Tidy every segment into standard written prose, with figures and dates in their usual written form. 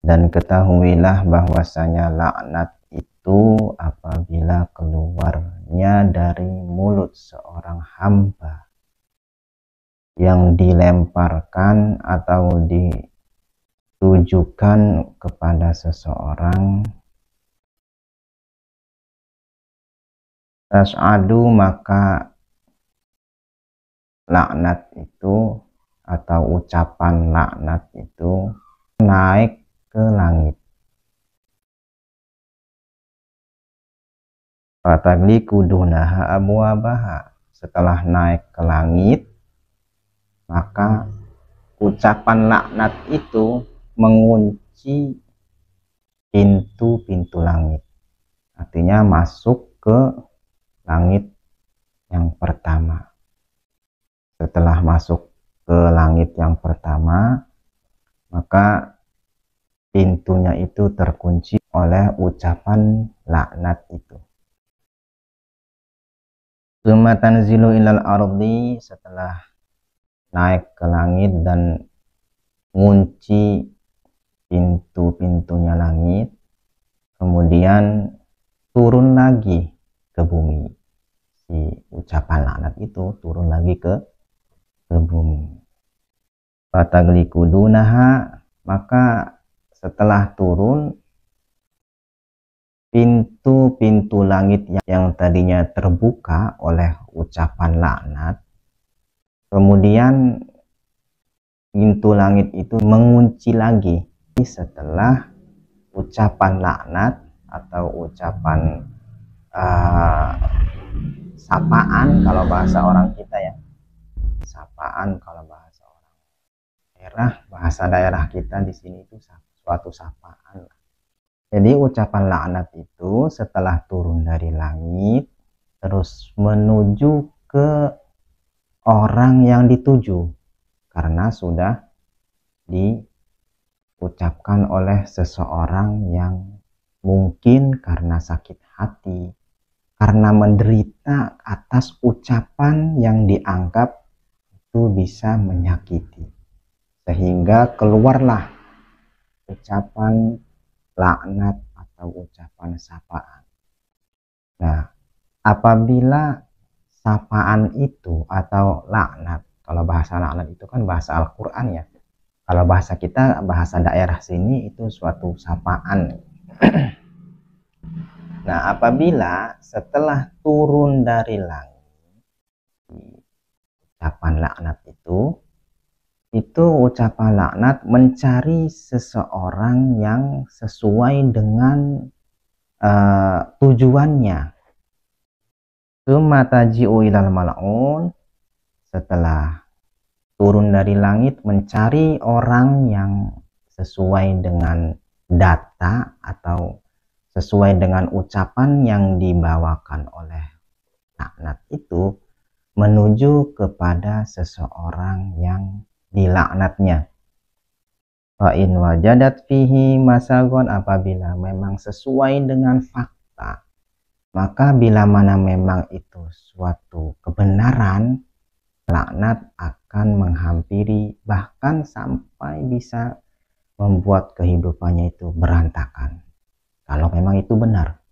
Dan ketahuilah bahwasanya laknat itu apabila keluarnya dari mulut seorang hamba yang dilemparkan atau ditujukan kepada seseorang, tas'adu, maka laknat itu atau ucapan laknat itu naik ke langit. Fatagli kudunaha abwabaha, setelah naik ke langit maka ucapan laknat itu mengunci pintu-pintu langit, artinya masuk ke langit yang pertama. Setelah masuk ke langit yang pertama, maka pintunya itu terkunci oleh ucapan laknat itu. Tsumma tanzilu ilal ardi, setelah naik ke langit dan ngunci pintu-pintunya langit, kemudian turun lagi ke bumi. Si ucapan laknat itu turun lagi ke bumi. Fataglikudunaha, maka setelah turun, pintu-pintu langit yang tadinya terbuka oleh ucapan laknat, kemudian pintu langit itu mengunci lagi setelah ucapan laknat atau ucapan sapaan kalau bahasa orang kita ya, sapaan kalau bahasa orang daerah, bahasa daerah kita di sini itu suatu sapaan. Jadi ucapan laknat itu setelah turun dari langit terus menuju ke orang yang dituju, karena sudah diucapkan oleh seseorang yang mungkin karena sakit hati, karena menderita atas ucapan yang dianggap itu bisa menyakiti, sehingga keluarlah ucapan laknat atau ucapan sapaan. Nah, apabila sapaan itu atau laknat, kalau bahasa laknat itu kan bahasa Al-Quran ya, kalau bahasa kita, bahasa daerah sini itu suatu sapaan. Nah, apabila setelah turun dari langit ucapan laknat itu ucapan laknat mencari seseorang yang sesuai dengan tujuannya. Tsumma taji'u ilal mal'un, setelah turun dari langit mencari orang yang sesuai dengan data atau sesuai dengan ucapan yang dibawakan oleh laknat itu menuju kepada seseorang yang dilaknatnya. Fa in wajadat fihi masagon, apabila memang sesuai dengan fakta, maka bila mana memang itu suatu kebenaran, laknat akan menghampiri bahkan sampai bisa membuat kehidupannya itu berantakan, kalau memang itu benar.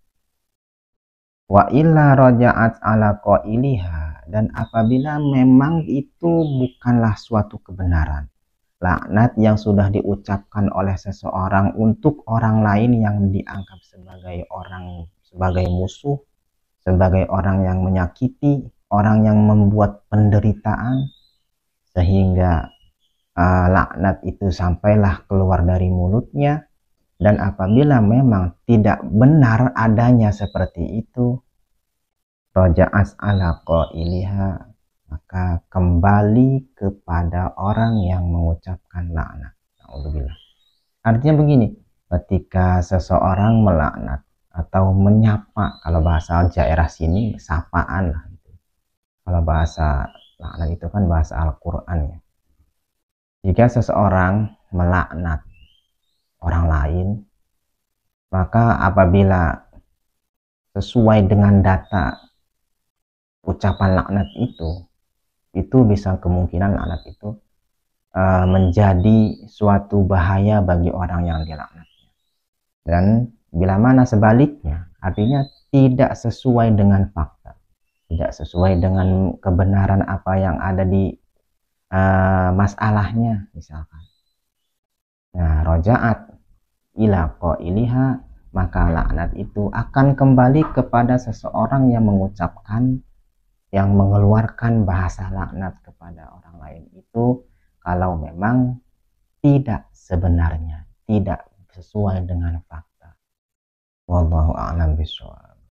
Wa illa raja'at ala qailiha, dan apabila memang itu bukanlah suatu kebenaran, laknat yang sudah diucapkan oleh seseorang untuk orang lain yang dianggap sebagai musuh, sebagai orang yang menyakiti, orang yang membuat penderitaan, sehingga laknat itu sampailah keluar dari mulutnya. Dan apabila memang tidak benar adanya seperti itu, raja'at ala qailiha, maka kembali kepada orang yang mengucapkan laknat. Alhamdulillah. Artinya begini, ketika seseorang melaknat atau menyapa, kalau bahasa daerah sini sapaan lah. Kalau bahasa laknat itu kan bahasa Al-Quran ya. Jika seseorang melaknat orang lain, maka apabila sesuai dengan data ucapan laknat itu bisa kemungkinan laknat itu menjadi suatu bahaya bagi orang yang dilaknatnya. Dan bila mana sebaliknya, artinya tidak sesuai dengan fakta, tidak sesuai dengan kebenaran apa yang ada di masalahnya misalkan. Nah, rojaat ila qailiha, maka laknat itu akan kembali kepada seseorang yang mengucapkan, yang mengeluarkan bahasa laknat kepada orang lain itu, kalau memang tidak sebenarnya, tidak sesuai dengan fakta. Wallahu a'lam bishawab.